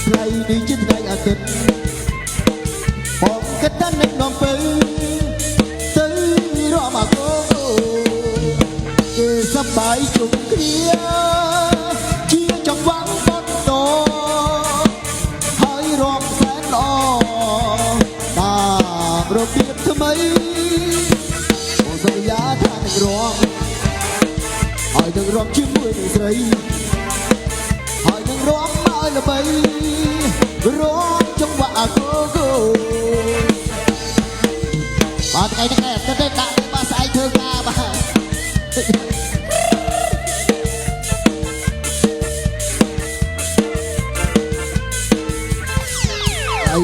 ថ្ងៃនេះជាថ្ងៃអាទិត្យបងគិតតែនឹកនាំទៅរកមកគេសប្បាយជុំគ្នាជាចង្វាក់បន្តហើយរកសែនល្អតាមរបៀបថ្មីបងសន្យាថានឹងរកហើយនឹងរកជាមួយនឹងស្រីហើយនឹងរកមកល្បីរកចង្វាក់អាគោបាទថ្ងៃនេះតែទៅដាក់បាស្អែកធ្វើការបាទថ្ងៃ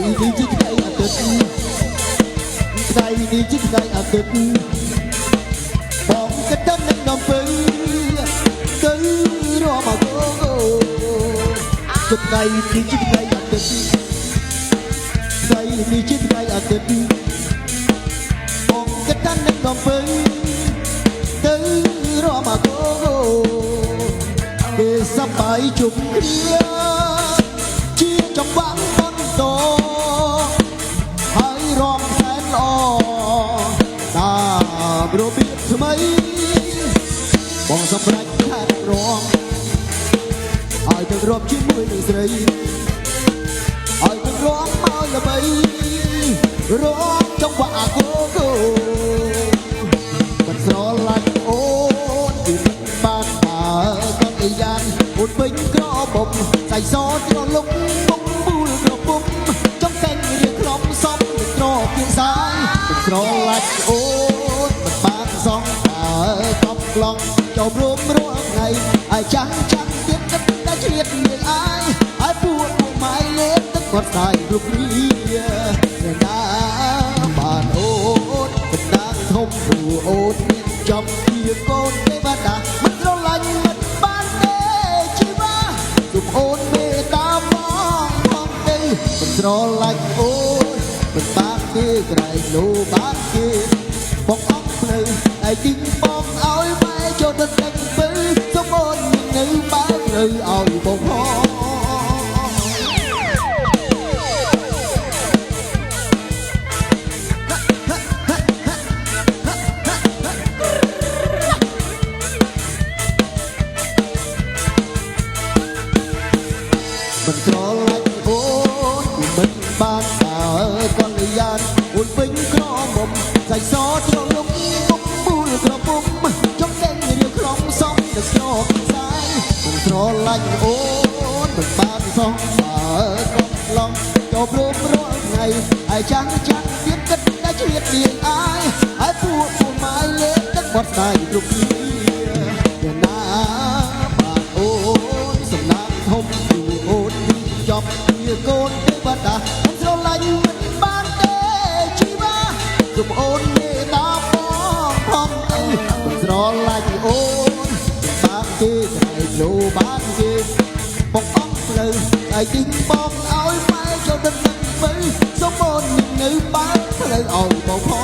នេះជាថ្ងៃអាទិត្យថ្ងៃនេះជាថ្ងៃអាទិត្យបងក៏ដឹងនឹងនាំពើទៅរកមកថ្ងៃនេះជាថ្ងៃអាទិត្យថ្ងៃនេះជាថ្ងៃអាទិត្យបងក៏ដឹងនឹងនាំពើទៅរកមកគេសប្បាយជុំគ្នាជាចង្វាក់បន្តហើយរកសែនល្អតាមរបៀបថ្មីបងសម្រេចថារកហើយទៅរកជាមួយនឹងស្រីហើយទៅរកមកល្បីរកចង្វាក់អាគោមិនស្រឡាញ់អូនពីបានបើកន្យានអូនពេញក្របំសាច់សត្រលុកពុកពូលក្រពុំចង់តែងរៀងក្រុមសំត្រគៀងសាយមិនស្រឡាញ់អូនមិនបានសងបើកប់ក្លងចូលរួមរាល់ថ្ងៃហើយចាំទៀតគិតតែជ្រៀតនាងអាយហើយពួកម៉ែលេបទឹកគាត់ស្ដាយរូបនេះណាបានអូនបណ្ដាធំព្រោះអូនមានចំជាកូនទេវតាមិនស្រឡាញ់មិនបានទេជីវ៉ាទុំអូនមេត្តាបងផងទេមិនស្រឡាញ់អូនមិនបានទេក្រែងលោបានទេបងអត់ភ្លៅហើយទីបងឲ្យម៉ែចូលទៅទឹកពើសុំអូននៅបើនៅឲ្យបងផងមិនស្រឡាញ់អូនមិនបានបើកន្យានអូនពេញក្រមុំសាច់សត្រលុកពុកពូលក្រពុំចង់តែងរៀងក្រុមសំដឹកស្រកខ្សែមិនស្រឡាញ់អូនមិនបានសងបើកុំឡងចូលព្រមរាល់ថ្ងៃហើយចាំទៀតគិតតែជ្រៀតនាងអាយហើយពួកម៉ែលេបទឹកបត់ស្ដាយគ្រប់គ្នាយ៉ាងណាបានអូនសំណាងធំយូរអូនចប់ជាកូនទេវតាមិនស្រឡាញ់មិនបានទេជីវ៉ាទុំអូនមេត្តាផងទៅមិនស្រឡាញ់អូនបានទេតែលោបានទេបងអស់ផ្លូវតែទីបងឲ្យម៉ែចូលទៅនឹងទៅសុំអូននៅបានផ្លូវឲ្យបងផង